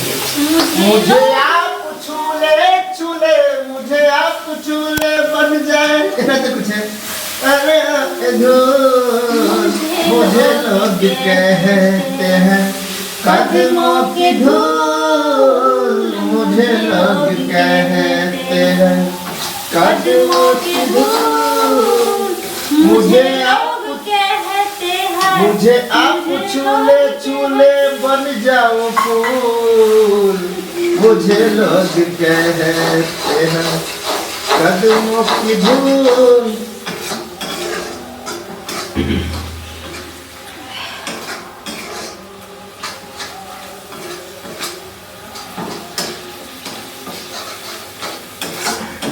मुझे आप छूले मुझे आप छूले बन जाए ऐसा कुछ है। अरे मुझे लोग कहते हैं कदमों की धूल, मुझे लोग कहते हैं कदमों की धूल, मुझे आप छूले छूले बन जाऊं फूल, मुझे लोग कहते हैं कदमों की धूल।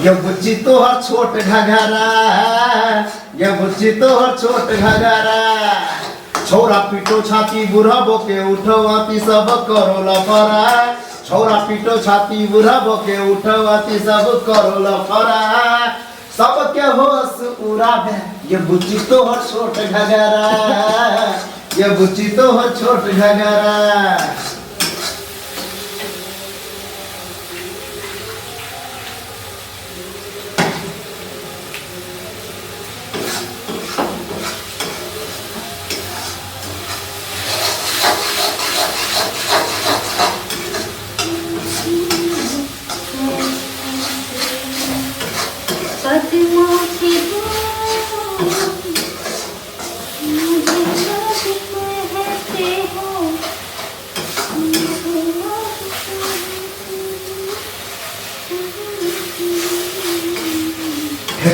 ये बुच्ची तो हर छोट घघरा, ये बुच्ची तो हर छोट घघरा, छोरा पीटो छाती बुढ़ाबो के उठवाती सब करो लफरा, छोरा पीटो छाती बुढ़ाबो के उठवाती सब करो लफरा, सबके होश उड़ावे ये बुच्ची तो हर छोट घघरा, ये बुच्ची तो हर छोट घघरा।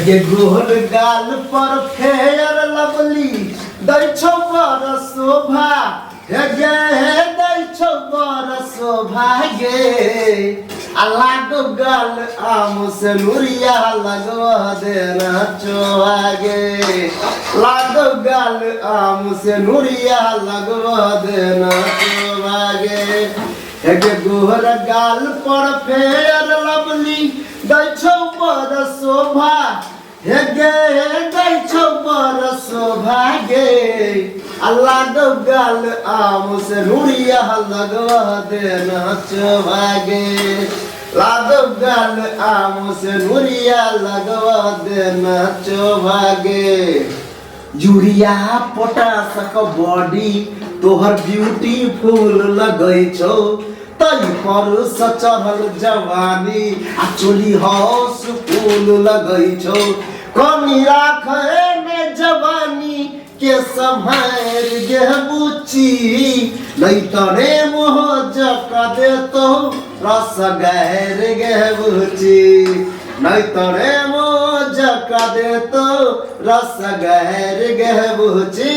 ये गोल गाल पर फेयर लवली दै छौ बर शोभा, हे दै छौ बर शोभा गे, लागो गाल आम से लुरिया लगवा देना चोगे, लागो गाल आम से लुरिया लगवा देना चोगे। हे गोर गाल पर फेयर लवली दै छौ बर शोभा, हे दै छौ बर शोभा गे, लागो गाल आम से लुरिया लगवा देना चोगे, लागो गाल आम से लुरिया लगवा देना चोगे। यूरिया पोटासक बॉडी तोहर ब्यूटीफुल लगै छौ, तई पर चढ़ल जवानी आ चोली हौस फूल लगै छौ, कमी राखे में जवानी के संभार गे बुच्ची, नहीं तरे मोह जका दे तो रस गैर गे बुच्ची, नहीं तरे मोह जका दे तो रस गैर गे बुच्ची।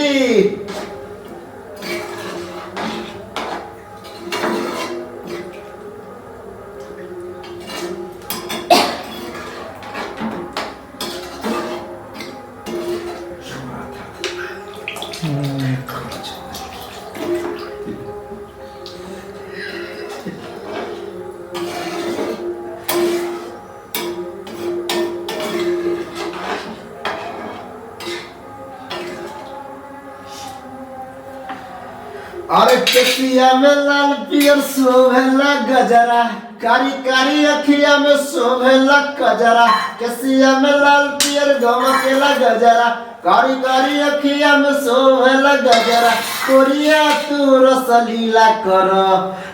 अरे केसिया में लाल पियर शोभेला गजरा, कारी कारी अखिया में शोभेला कजरा, केसिया में लाल पियर गमकेला गजरा, कारी कारी अखिया में शोभेला गजरा, कोरिया तू रस लीला कर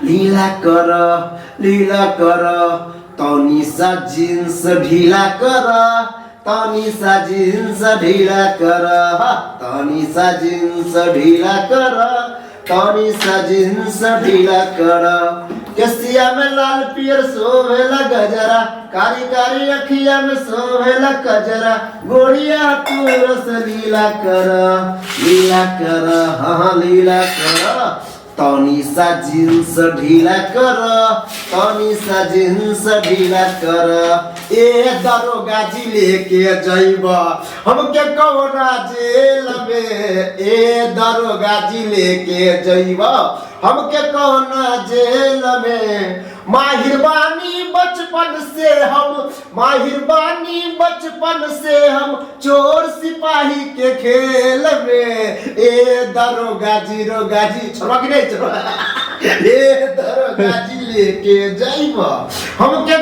लीला कर लीला कर, तनी सा जींस ढीला कर, तनी सा जींस ढीला कर, तनी सा जींस ढीला कर, तनी सा जींस ढीला कर, केसिया में लाल पियर शोभेला गजरा, कारी कारी अखिया में शोभेला कजरा, गोरिया तू रस लीला कर हाँ लीला कर, तनी सा जींस ढीला कर, तनी सा जींस ढीला कर। ए दरोगा जी लेके जइबा हमके कौना जेल में, ए दरोगा जी लेके जइबा हमके कौना जेल में, माहिर बानी बचपन से हम माहिर बानी, बचपन से हम चोर सिपाही के खेल में। ए दरोगा जी रोगा जी छोड़ा कि नहीं छोड़ा, ए दरोगा जी लेके जाइब हमके